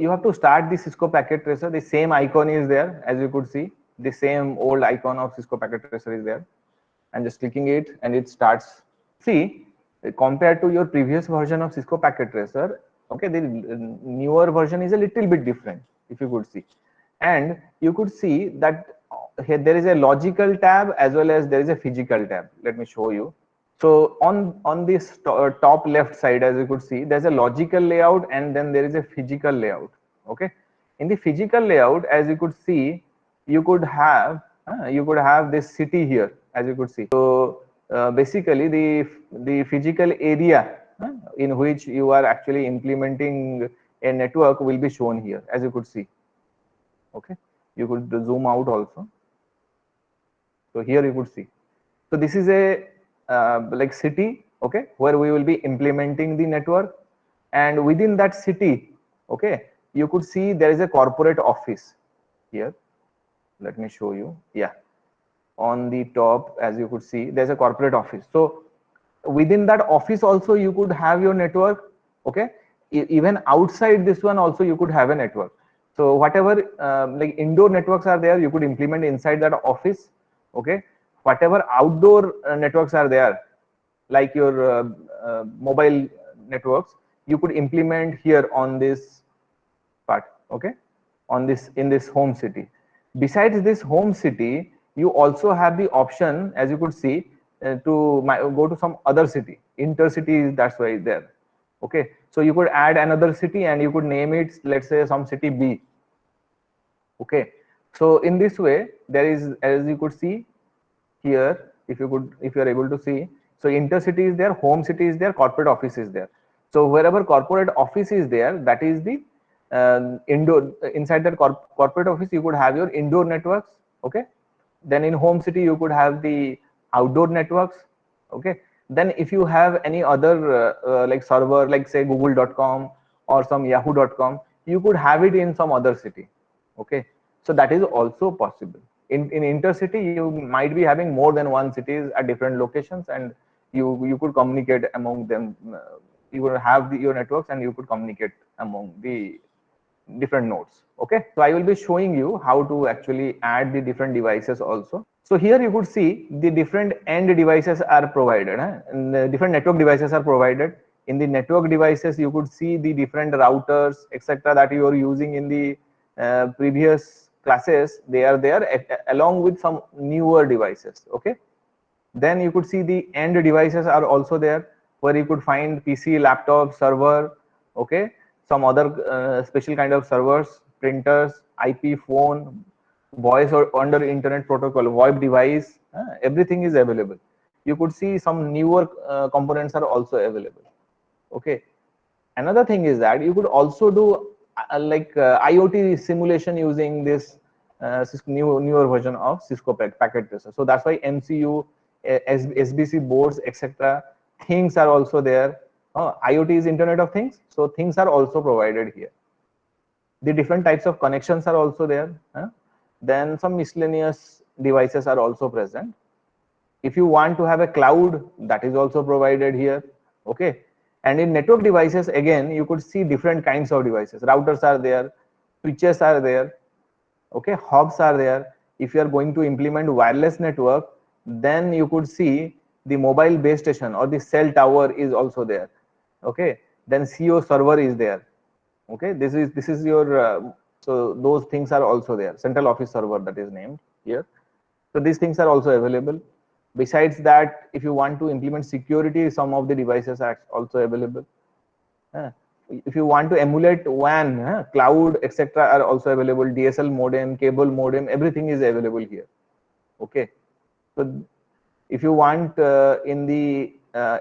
you have to start the Cisco Packet Tracer. The same icon is there, as you could see. The same old icon of Cisco Packet Tracer is there. And just clicking it, and it starts. See, compared to your previous version of Cisco Packet Tracer, okay, the newer version is a little bit different, if you could see. And you could see that here there is a logical tab as well as there is a physical tab. Let me show you. So on this top left side, as you could see, there's a logical layout and then there is a physical layout. Okay, in the physical layout, as you could see, you could have this city here, as you could see. So basically, the physical area in which you are actually implementing a network will be shown here, as you could see. Okay, you could zoom out also. So here you could see. So this is a like city, okay, where we will be implementing the network, and within that city, okay, you could see there is a corporate office here. Let me show you. Yeah, on the top, as you could see, there's a corporate office. So within that office also you could have your network. Okay, even outside this one also you could have a network. So whatever like indoor networks are there, you could implement inside that office. Okay, whatever outdoor networks are there, like your mobile networks, you could implement here on this part. Okay, on this, in this home city. Besides this home city, you also have the option, as you could see, to go to some other city. Intercity, that's why there. Okay, so you could add another city and you could name it, let's say, some city B. Okay, so in this way, there is, as you could see here, if you are able to see, so intercity is there, home city is there, corporate office is there. So wherever corporate office is there, that is the indoor. Inside that corporate office, you could have your indoor networks. Okay, then in home city you could have the outdoor networks. Okay, then if you have any other like server, like say google.com or some yahoo.com, you could have it in some other city. Okay, so that is also possible. In intercity, you might be having more than one cities at different locations, and you could communicate among them. You would have your networks and you could communicate among the different nodes. Okay, so I will be showing you how to actually add the different devices also. So here you could see the different end devices are provided, and the different network devices are provided. In the network devices, you could see the different routers, etc., that you are using in the previous classes. They are there along with some newer devices. Okay, then you could see the end devices are also there, where you could find PC, laptop, server. Okay, some other special kind of servers, printers, IP, phone, voice or under internet protocol, VoIP device, everything is available. You could see some newer components are also available. Okay, another thing is that you could also do like IoT simulation using this newer version of Cisco Packet Tracer. So that's why MCU, SBC boards, etc. things are also there. IoT is Internet of Things, so things are also provided here. The different types of connections are also there. Then some miscellaneous devices are also present. If you want to have a cloud, that is also provided here. Okay, and in network devices, again, you could see different kinds of devices. Routers are there, switches are there. Okay, hubs are there. If you are going to implement wireless network, then you could see the mobile base station or the cell tower is also there. Okay, then CO server is there. Okay, this is your so those things are also there. Central office server, that is named here. So these things are also available. Besides that, if you want to implement security, some of the devices are also available. If you want to emulate WAN, cloud, etc., are also available. DSL modem, cable modem, everything is available here. Okay, so if you want in the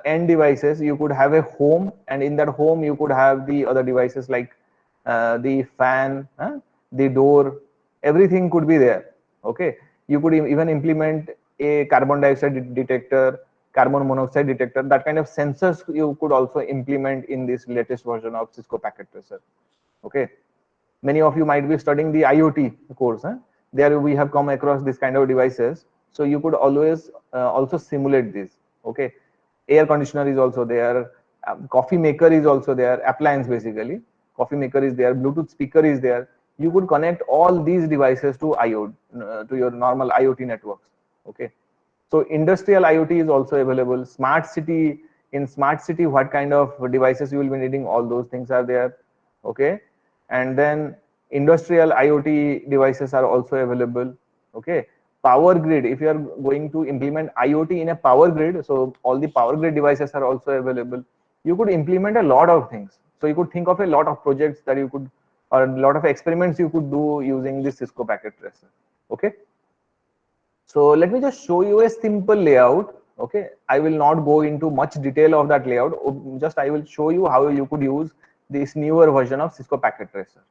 end devices, you could have a home, and in that home you could have the other devices like the fan, the door, everything could be there. Okay, you could even implement a carbon dioxide detector, carbon monoxide detector. That kind of sensors you could also implement in this latest version of Cisco Packet Tracer. Okay, many of you might be studying the IoT course. There we have come across this kind of devices. So you could always also simulate this. Okay, air conditioner is also there, coffee maker is also there, appliance basically. coffee maker is there, Bluetooth speaker is there. You could connect all these devices to IoT, to your normal IoT networks. Okay. So industrial IoT is also available. Smart city, in smart city, what kind of devices you will be needing, all those things are there. Okay. And then industrial IoT devices are also available. Okay. Power grid, if you are going to implement IoT in a power grid, so all the power grid devices are also available. You could implement a lot of things. So you could think of a lot of projects that you could, or a lot of experiments you could do using this Cisco Packet Tracer. Okay. So let me just show you a simple layout. Okay, I will not go into much detail of that layout. Just I will show you how you could use this newer version of Cisco Packet Tracer.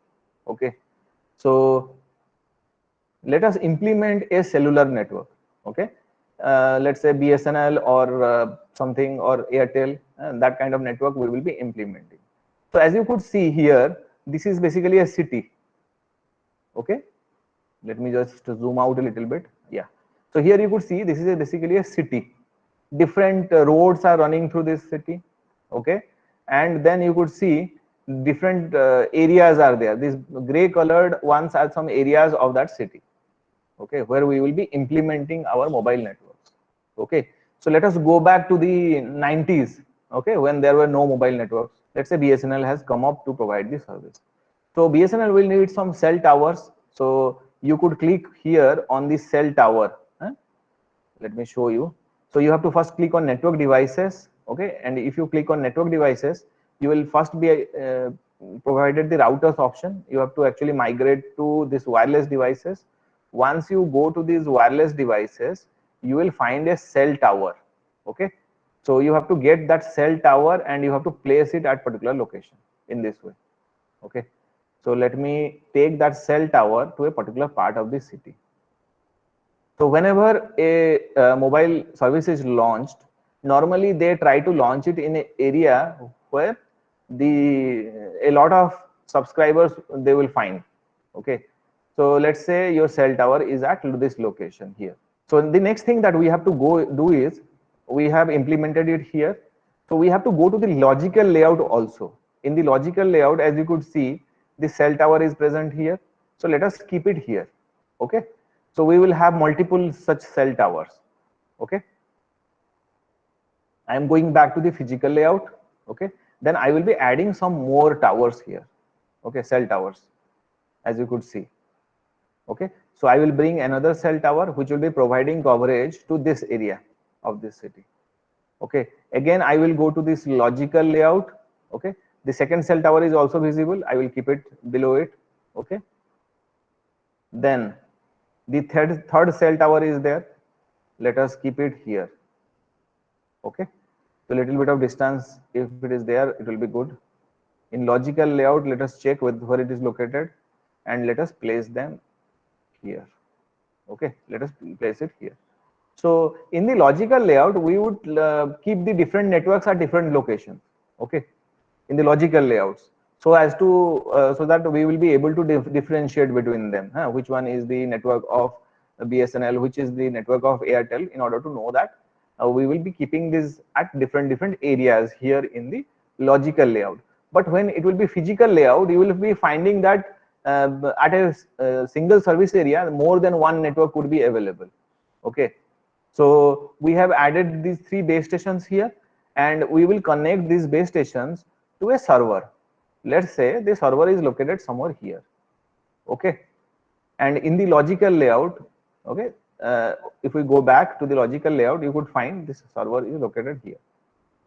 Okay, so let us implement a cellular network. Okay, let's say BSNL or something, or Airtel, and that kind of network we will be implementing. So as you could see here, this is basically a city. Okay, let me just zoom out a little bit. Yeah, so here you could see this is basically a city. Different roads are running through this city. Okay, and then you could see different areas are there. These gray colored ones are some areas of that city. Okay, where we will be implementing our mobile networks. Okay, so let us go back to the 90s. Okay, when there were no mobile networks. Let's say BSNL has come up to provide the service. So BSNL will need some cell towers. So you could click here on the cell tower. Let me show you. So you have to first click on network devices. Okay, and if you click on network devices, you will first be provided the routers option. You have to actually migrate to this wireless devices. Once you go to these wireless devices, you will find a cell tower. Okay, so you have to get that cell tower and you have to place it at particular location in this way. Okay, so let me take that cell tower to a particular part of the city. So whenever a mobile service is launched, normally they try to launch it in an area where a lot of subscribers they will find. Okay, so let's say your cell tower is at this location here. So the next thing that we have to go do is, we have implemented it here. So we have to go to the logical layout also. In the logical layout, as you could see, the cell tower is present here. So let us keep it here. Okay, so we will have multiple such cell towers. Okay, I am going back to the physical layout. Okay, then I will be adding some more towers here. Okay, cell towers, as you could see. Okay, so I will bring another cell tower which will be providing coverage to this area of this city. Okay, again I will go to this logical layout. Okay, the second cell tower is also visible. I will keep it below it. Okay, then the third cell tower is there. Let us keep it here. Okay, so little bit of distance, if it is there, it will be good. In logical layout, let us check where it is located and let us place them here. Okay, let us place it here. So in the logical layout, we would keep the different networks at different locations. Okay, in the logical layouts, so as to so that we will be able to differentiate between them. Which one is the network of BSNL, which is the network of Airtel, in order to know that we will be keeping this at different areas here in the logical layout. But when it will be physical layout, you will be finding that at a single service area, more than one network would be available. Okay, so we have added these 3 base stations here, and we will connect these base stations to a server. Let's say the server is located somewhere here. Okay, and in the logical layout, okay, if we go back to the logical layout, you could find this server is located here.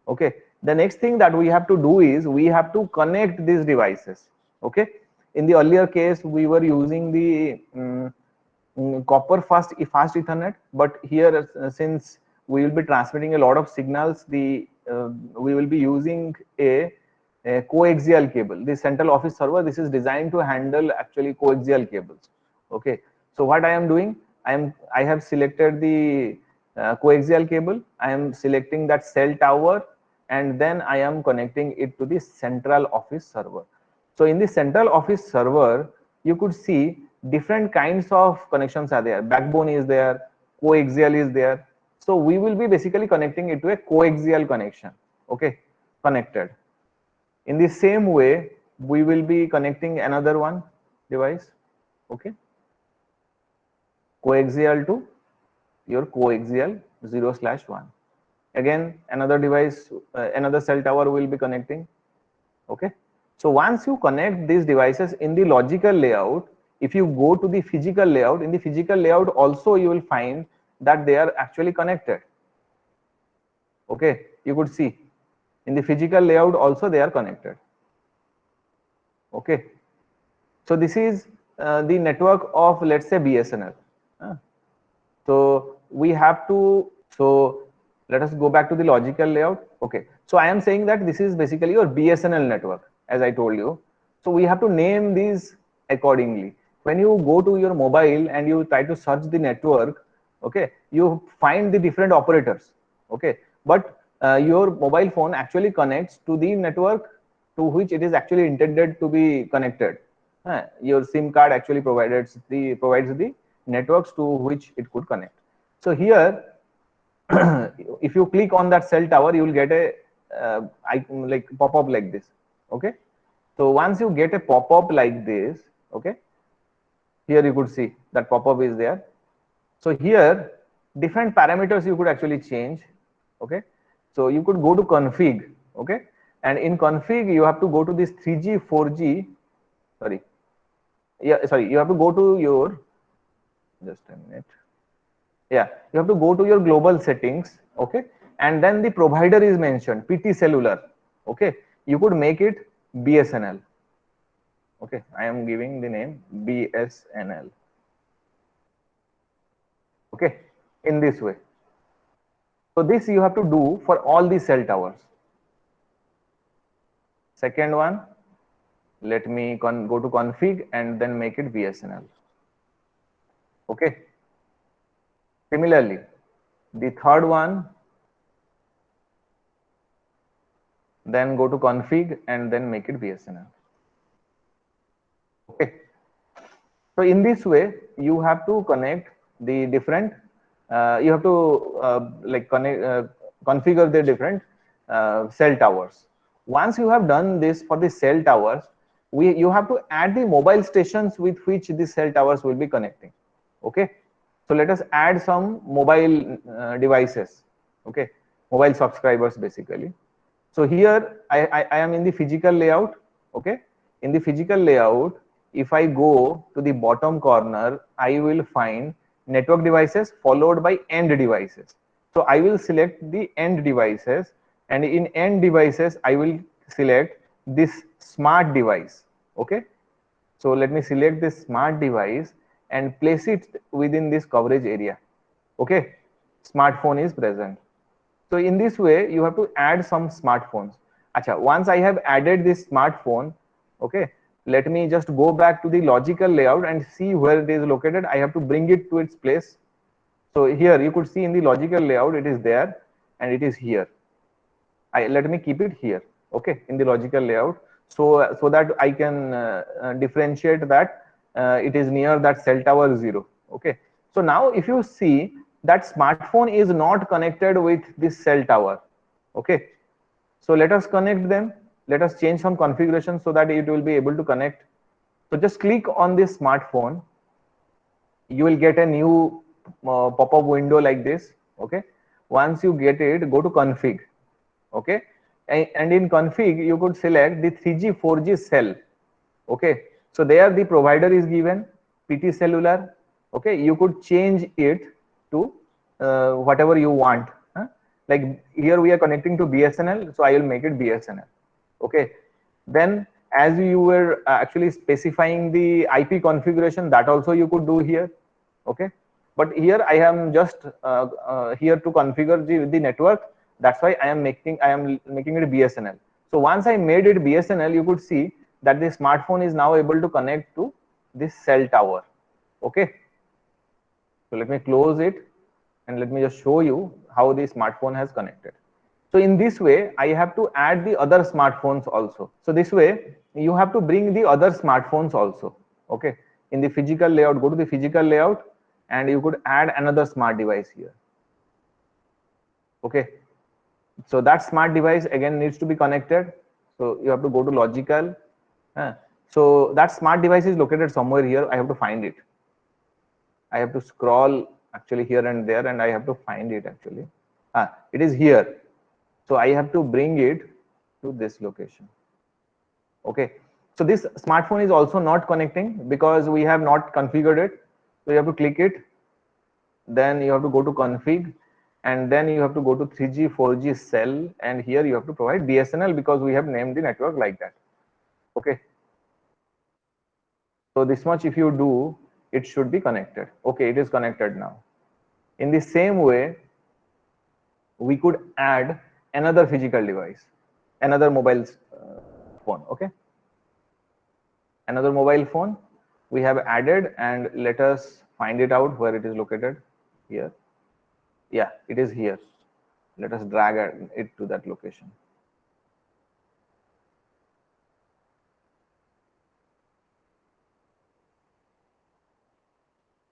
Okay, the next thing that we have to do is we have to connect these devices. Okay, in the earlier case we were using the copper fast Ethernet, but here since we will be transmitting a lot of signals, we will be using a coaxial cable. The central office server, this is designed to handle actually coaxial cables. Okay, so what I am doing, I have selected the coaxial cable. I am selecting that cell tower, and then I am connecting it to the central office server. So in the central office server, you could see different kinds of connections are there. Backbone is there, coaxial is there. So we will be basically connecting it to a coaxial connection. Okay, connected. In the same way, we will be connecting another one device, okay, coaxial to your coaxial 0/1. Again, another device, another cell tower will be connecting, okay. So once you connect these devices in the logical layout, if you go to the physical layout, in the physical layout also you will find that they are actually connected, okay. You could see in the physical layout also they are connected, okay. So this is the network of, let's say, BSNL. So we have to, so let us go back to the logical layout. Okay, so I am saying that this is basically your BSNL network, as I told you. So we have to name these accordingly. When you go to your mobile and you try to search the network, okay, you find the different operators, okay, but your mobile phone actually connects to the network to which it is actually intended to be connected. Your SIM card actually provides the networks to which it could connect. So here, if you click on that cell tower, you will get a like pop-up like this, okay. So once you get a pop-up like this, okay, here you could see that pop-up is there. So here different parameters you could actually change, okay. So you could go to config, okay, and in config you have to go to this 3G 4G, sorry, yeah, sorry, you have to go to your, just a minute, yeah, you have to go to your global settings, okay, and then the provider is mentioned, PT Cellular, okay. You could make it BSNL, okay. I am giving the name BSNL, okay, in this way. So this you have to do for all the cell towers. Second one, let me go to config and then make it BSNL, okay. Similarly, the third one, then go to config and then make it BSNL, okay. So in this way, you have to connect the different, you have to like configure the different cell towers. Once you have done this for the cell towers, you have to add the mobile stations with which the cell towers will be connecting, okay. So let us add some mobile devices, okay, mobile subscribers basically. So here I am in the physical layout, okay. In the physical layout, if I go to the bottom corner, I will find network devices followed by end devices. So I will select the end devices, and in end devices I will select this smart device, okay. So let me select this smart device and place it within this coverage area, okay. Smartphone is present. So in this way, you have to add some smartphones. Acha, once I have added this smartphone, okay, let me just go back to the logical layout and see where it is located. I have to bring it to its place. So here you could see in the logical layout, it is there and it is here. Let me keep it here, okay, in the logical layout. So that I can differentiate that it is near that cell tower 0, okay. So now if you see that smartphone is not connected with this cell tower, okay. So let us connect them. Let us change some configuration so that it will be able to connect. So just click on this smartphone. You will get a new pop-up window like this, okay. Once you get it, go to config, okay, and in config you could select the 3G 4G cell, okay. So there the provider is given, PT Cellular, okay. You could change it to whatever you want, huh? Like here we are connecting to BSNL, so I will make it BSNL, okay. Then as you were actually specifying the IP configuration, that also you could do here, okay. But here I am just here to configure the network. That's why I am making it BSNL. So once I made it BSNL, you could see that the smartphone is now able to connect to this cell tower, okay. So let me close it and let me just show you how the smartphone has connected. So in this way, I have to add the other smartphones also. So this way, you have to bring the other smartphones also, okay. In the physical layout, go to the physical layout and you could add another smart device here, okay. So that smart device again needs to be connected. So you have to go to logical, So that smart device is located somewhere here. I have to find it. I have to scroll actually here and there, and I have to find it actually. It is here. So I have to bring it to this location. Okay. So this smartphone is also not connecting because we have not configured it. So you have to click it. Then you have to go to config, and then you have to go to 3G, 4G cell, and here you have to provide BSNL because we have named the network like that. Okay. So this much if you do, it should be connected. Okay, it is connected now. In the same way, we could add another physical device, another mobile phone. Okay, another mobile phone we have added, and let us find it out where it is located. Here, yeah, it is here. Let us drag it to that location.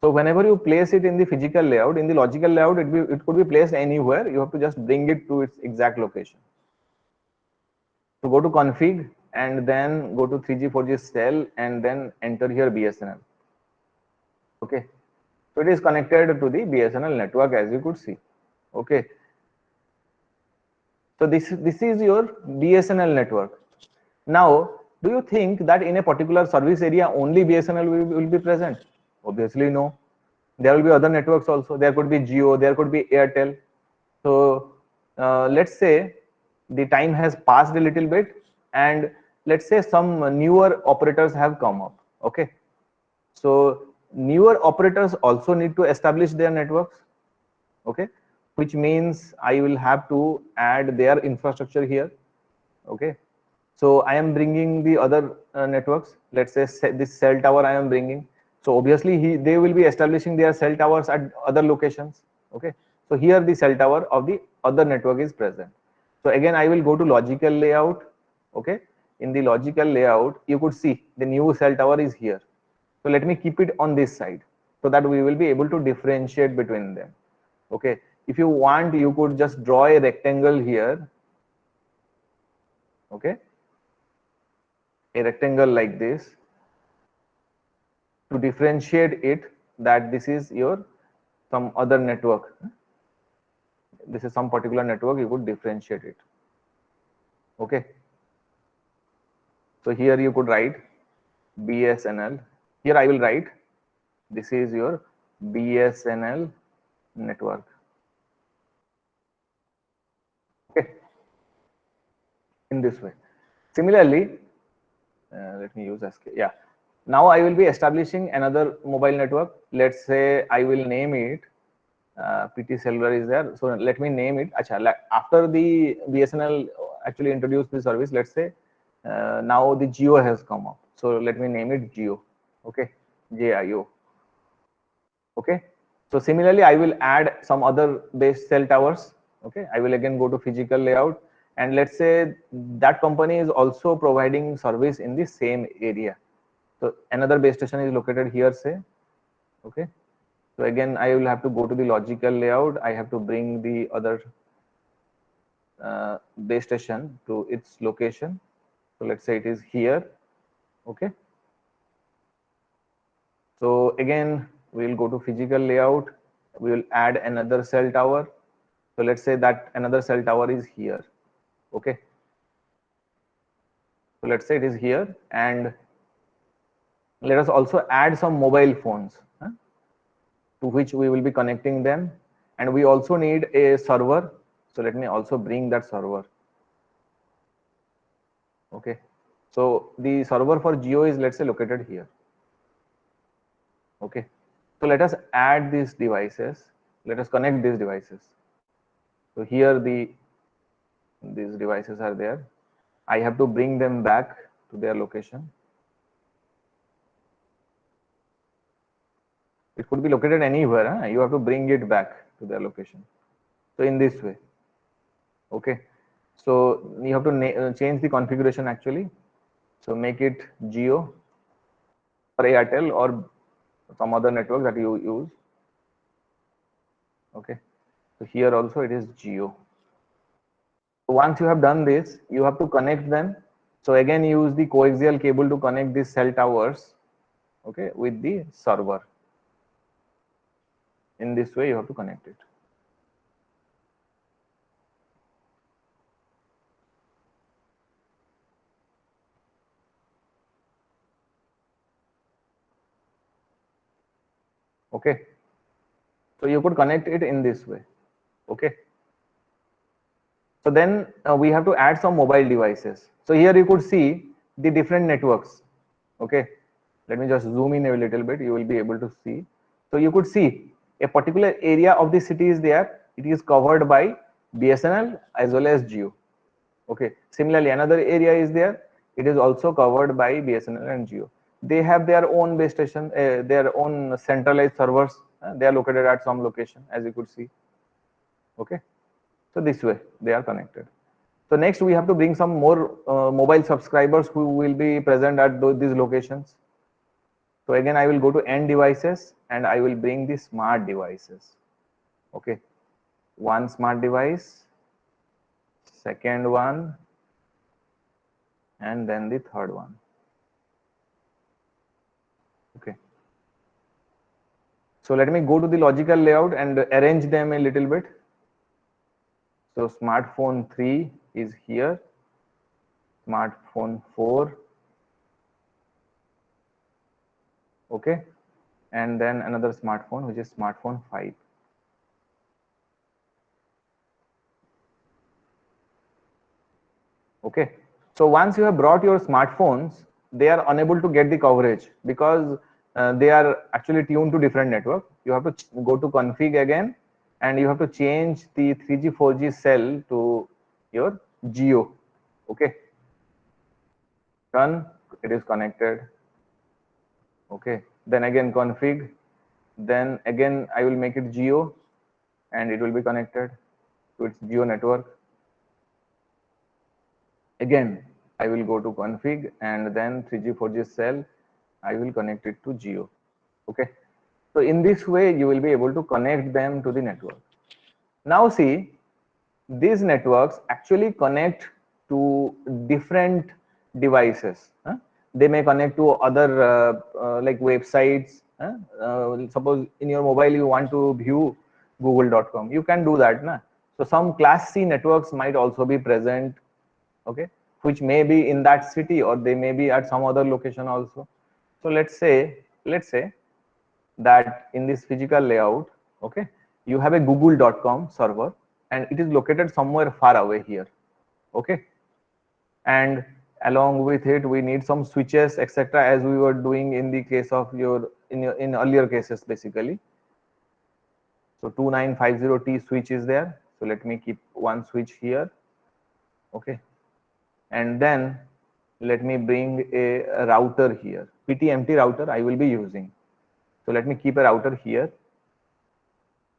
So whenever you place it in the physical layout, in the logical layout, it could be placed anywhere. You have to just bring it to its exact location. So go to config and then go to 3G, 4G cell and then enter here BSNL. Okay. So it is connected to the BSNL network as you could see. Okay. So this is your BSNL network. Now, do you think that in a particular service area only BSNL will be present? Obviously no. There will be other networks also. There could be Jio, there could be Airtel. So let's say the time has passed a little bit, and let's say some newer operators have come up. Okay. So newer operators also need to establish their networks. Okay, which means I will have to add their infrastructure here. Okay, so I am bringing the other networks. Let's say this cell tower I am bringing. So obviously they will be establishing their cell towers at other locations. Okay, so here the cell tower of the other network is present. So again I will go to logical layout. Okay, in the logical layout you could see the new cell tower is here. So let me keep it on this side so that we will be able to differentiate between them. Okay, if you want you could just draw a rectangle here. Okay, a rectangle like this to differentiate it that this is your some other network. This is some particular network, you could differentiate it. Okay, so here you could write BSNL. Here I will write this is your BSNL network. Okay, in this way. Similarly, let me use SK. Yeah, now I will be establishing another mobile network. Let's say I will name it PT Cellular is there. So let me name it. Achha, after the BSNL actually introduced the service, let's say now the Jio has come up. So let me name it Jio. Okay, JIO. Okay. So similarly, I will add some other base cell towers. Okay, I will again go to physical layout, and let's say that company is also providing service in the same area. So another base station is located here, say. Okay. So again, I will have to go to the logical layout. I have to bring the other base station to its location. So let's say it is here. Okay. So again, we will go to physical layout. We will add another cell tower. So let's say that another cell tower is here. Okay. So let's say it is here, and let us also add some mobile phones to which we will be connecting them. And we also need a server. So let me also bring that server. Okay. So the server for Jio is, let's say, located here. Okay. So let us add these devices. Let us connect these devices. So here these devices are there. I have to bring them back to their location. It could be located anywhere. Huh? You have to bring it back to their location. So in this way. Okay. So you have to change the configuration actually. So make it Jio or Airtel or some other network that you use. Okay. So here also it is Jio. So once you have done this, you have to connect them So again, use the coaxial cable to connect these cell towers, okay, with the server. In this way, you have to connect it. Okay. So you could connect it in this way. Okay. So then we have to add some mobile devices. So here you could see the different networks. Okay. Let me just zoom in a little bit. You will be able to see. So you could see a particular area of the city is there. It is covered by BSNL as well as Jio. Okay. Similarly, another area is there. It is also covered by BSNL and Jio. They have their own base station, their own centralized servers. They are located at some location, as you could see. Okay. So this way they are connected. So next we have to bring some more mobile subscribers who will be present at these locations. So again, I will go to end devices and I will bring the smart devices. Okay. One smart device, second one, and then the third one. Okay. So let me go to the logical layout and arrange them a little bit. So smartphone 3 is here, smartphone 4, okay, and then another smartphone which is smartphone 5. Okay. So once you have brought your smartphones, they are unable to get the coverage because they are actually tuned to different network. You have to go to config again and you have to change the 3G 4G cell to your Jio. Okay. Done. It is connected. Okay. Then again config. Then again I will make it Jio and it will be connected to its Jio network. Again I will go to config and then 3G 4G cell I will connect it to Jio. Okay. So in this way, you will be able to connect them to the network. Now see, these networks actually connect to different devices. They may connect to other like websites. Suppose in your mobile you want to view google.com, you can do that. So some class C networks might also be present, okay, which may be in that city or they may be at some other location also. So let's say that in this physical layout, okay, you have a google.com server and it is located somewhere far away here. Okay. And along with it, we need some switches, etc., as we were doing in the case of in earlier cases, basically. So 2950T switch is there. So let me keep one switch here. Okay. And then let me bring a router here. PTMT router I will be using. So let me keep a router here.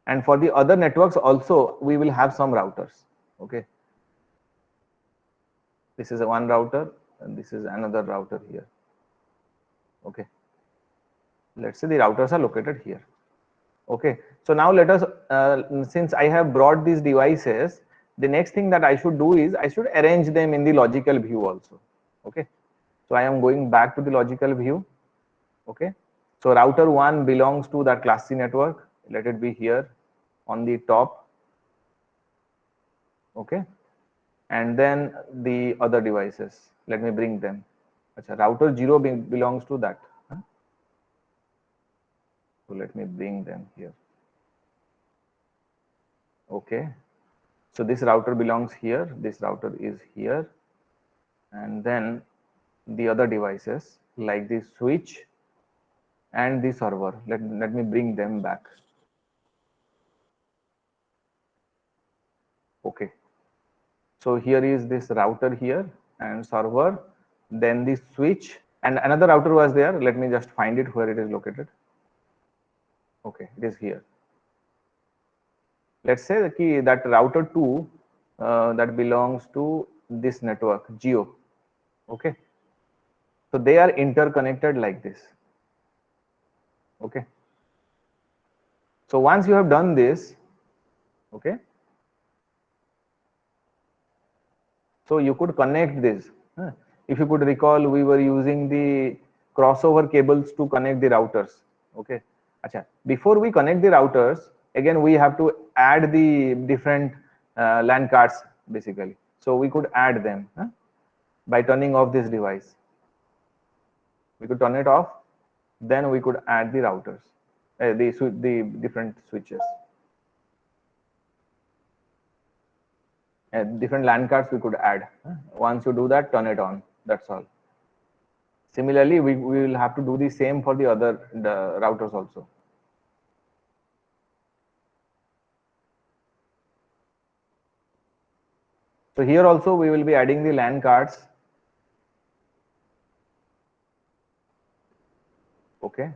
And for the other networks also, we will have some routers. Okay. This is a one router and this is another router here. Okay. Let's say the routers are located here. Okay. So now let us, since I have brought these devices, the next thing that I should do is I should arrange them in the logical view also. Okay. So I am going back to the logical view. Okay. So router 1 belongs to that class C network. Let it be here on the top. Okay. And then the other devices, let me bring them. Achha, router 0 belongs to that. So let me bring them here. Okay. So this router belongs here. This router is here. And then the other devices like the switch and the server. Let me bring them back. Okay. So here is this router here and server, then the switch and another router was there. Let me just find it where it is located. Okay, it is here. Let's say that router 2 that belongs to this network Jio. Okay. So they are interconnected like this. Okay. So once you have done this, okay, so you could connect this. if you could recall, we were using the crossover cables to connect the routers. Okay. Acha. Before we connect the routers, again we have to add the different LAN cards basically. So we could add them by turning off this device. We could turn it off, then we could add the routers, the different switches. Different LAN cards we could add. Once you do that, turn it on. That's all. Similarly, we will have to do the same for the routers also. So here also we will be adding the LAN cards. Okay.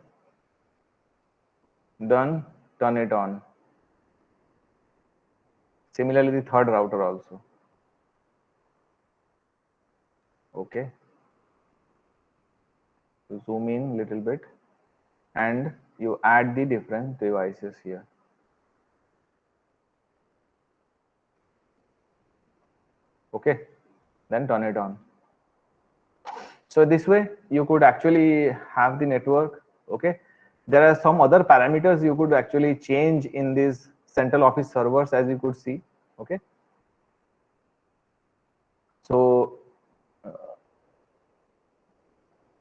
Done. Turn it on. Similarly, the third router also. Okay. So zoom in little bit and you add the different devices here. Okay. Then turn it on. So this way you could actually have the network. Okay. There are some other parameters you could actually change in these central office servers, as you could see. Okay. So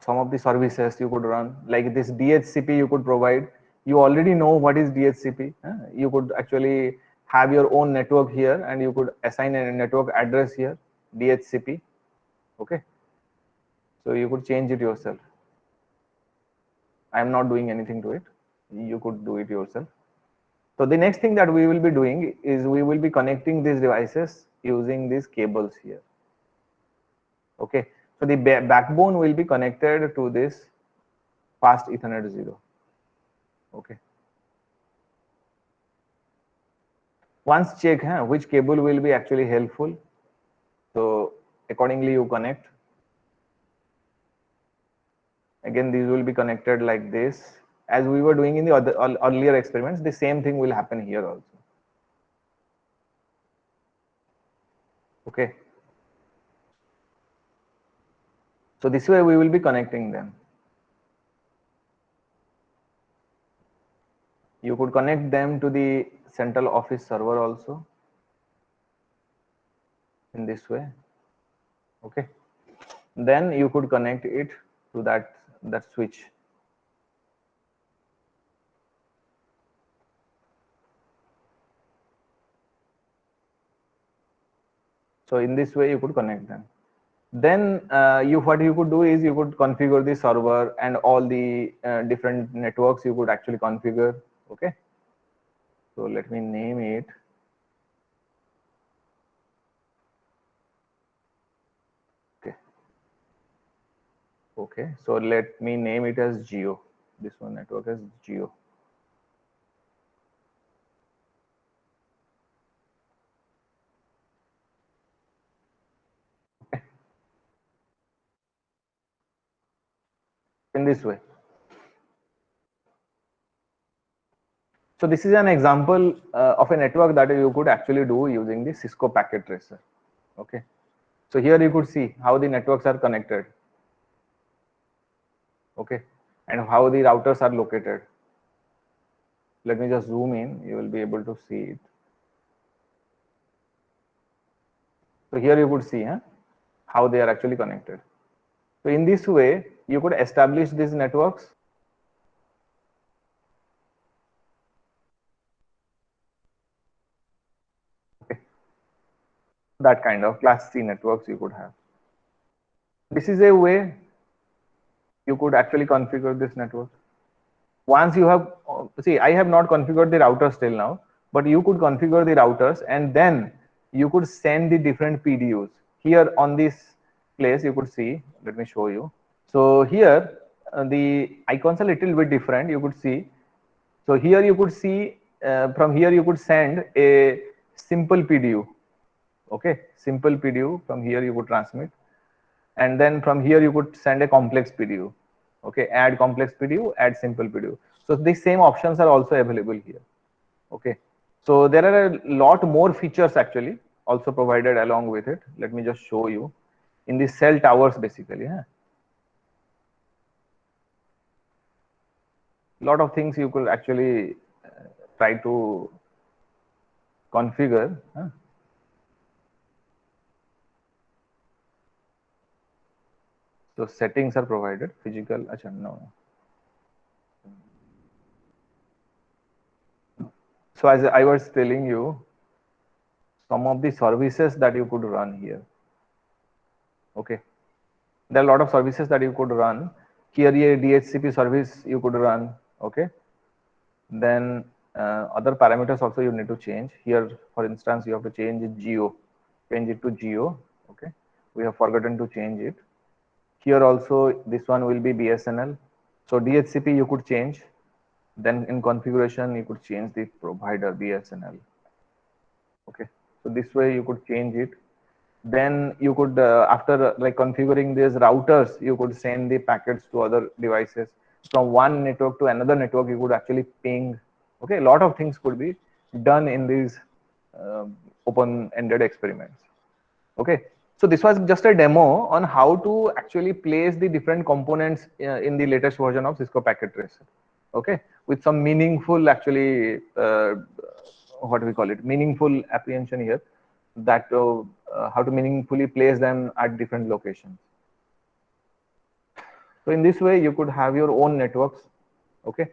some of the services you could run, like this DHCP you could provide. You already know what is DHCP. You could actually have your own network here and you could assign a network address here, DHCP. Okay. So you could change it yourself. I am not doing anything to it. You could do it yourself. So the next thing that we will be doing is we will be connecting these devices using these cables here. Okay. So the backbone will be connected to this fast Ethernet 0. Okay. Once check which cable will be actually helpful. So accordingly you connect. Again, these will be connected like this. As we were doing in the earlier experiments, the same thing will happen here also. Okay. So this way we will be connecting them. You could connect them to the central office server also in this way. Okay. Then you could connect it to that switch. So in this way you could connect them. Then what you could do is you could configure the server and all the different networks you could actually configure. Okay. So let me name it. Okay. Okay. So let me name it as Geo. This one network is Geo. Okay. In this way. So this is an example of a network that you could actually do using the Cisco Packet Tracer. Okay. So here you could see how the networks are connected. Okay. And how the routers are located. Let me just zoom in. You will be able to see it. So here you could see how they are actually connected. So in this way, you could establish these networks. Okay. That kind of class C networks you could have. This is a way you could actually configure this network. Once you have, see, I have not configured the routers till now, but you could configure the routers and then you could send the different PDUs. Here on this place, you could see, let me show you. So here, the icons are a little bit different, you could see. So here you could see, from here you could send a simple PDU. Okay, simple PDU, from here you could transmit. And then from here you could send a complex PDU. Okay, add complex PDU, add simple PDU. So the same options are also available here. Okay, so there are a lot more features actually also provided along with it. Let me just show you. in the cell towers basically. Yeah. Lot of things you could actually try to configure. Huh? So settings are provided. Physical. Achha, no. So as I was telling you, some of the services that you could run here. Okay. There are a lot of services that you could run. Here a DHCP service you could run. Okay. Then other parameters also you need to change. Here, for instance, you have to change it geo, change it to geo. Okay. We have forgotten to change it. Here also, this one will be BSNL. So DHCP you could change. Then in configuration, you could change the provider BSNL. Okay. So this way you could change it. Then you could, after like configuring these routers, you could send the packets to other devices. From one network to another network, you could actually ping. Okay, a lot of things could be done in these open-ended experiments. Okay, so this was just a demo on how to actually place the different components in the latest version of Cisco Packet Tracer. Okay, with some meaningful actually, what we call it, meaningful apprehension here, that how to meaningfully place them at different locations. So in this way, you could have your own networks. Okay,